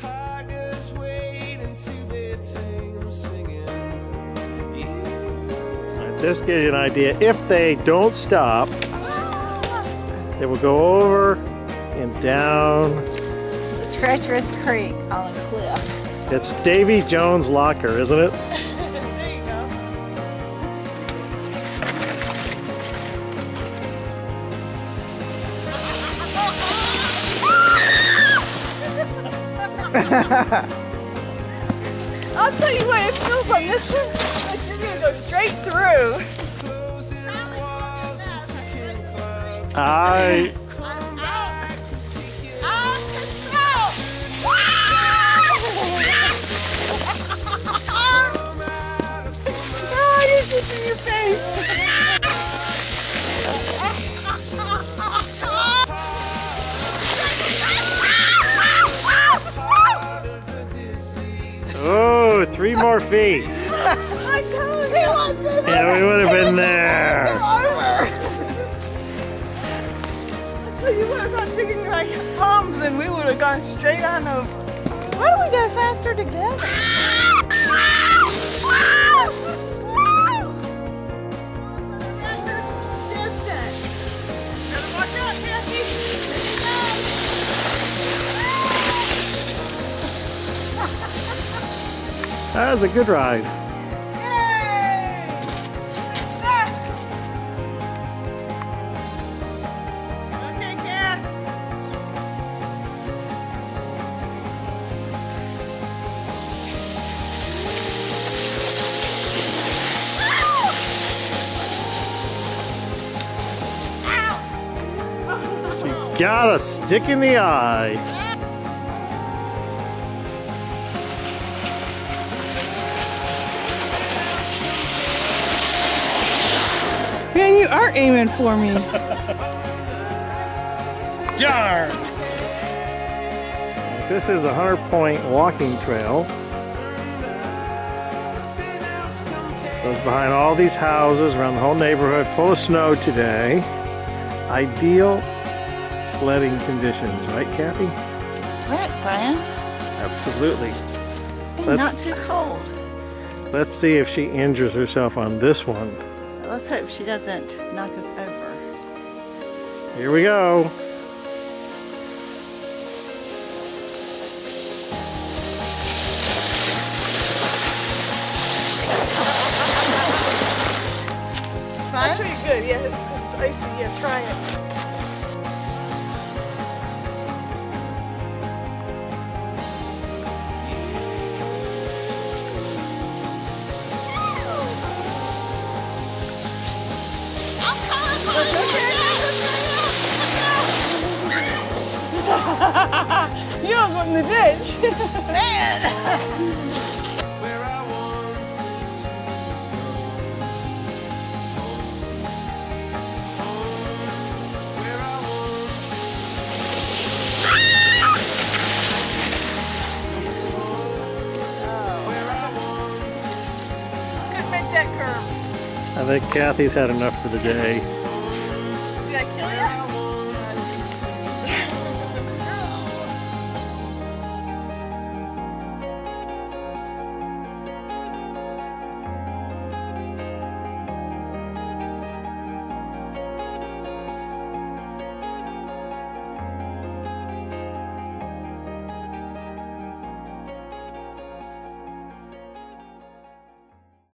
Tigers waiting to be tamed, singing. This gives you an idea. If they don't stop, they will go over and down to the treacherous creek on a cliff. It's Davy Jones' locker, isn't it? There you go. I'll tell you what, it feels on this one like you're gonna go straight through. In your face. Oh, 3 more feet. I told you. Yeah, we would have been there. I tell you what, if I'm picking like palms, and we would have gone straight on over. Why don't we go faster together? That was a good ride. Yay! Success! Okay, Kat. She got a stick in the eye. Man, you are aiming for me. Darn! This is the 100 Point walking trail. Goes behind all these houses around the whole neighborhood, full of snow today. Ideal sledding conditions, right, Kathy? Right, Brian. Absolutely. And not too cold. Let's see if she injures herself on this one. Let's hope she doesn't knock us over. Here we go. That's pretty good. Yeah, it's icy. Yeah, try it. You almost went in the ditch. Man. Where I wanted to where I Couldn't make that curve. I think Kathy's had enough for the day.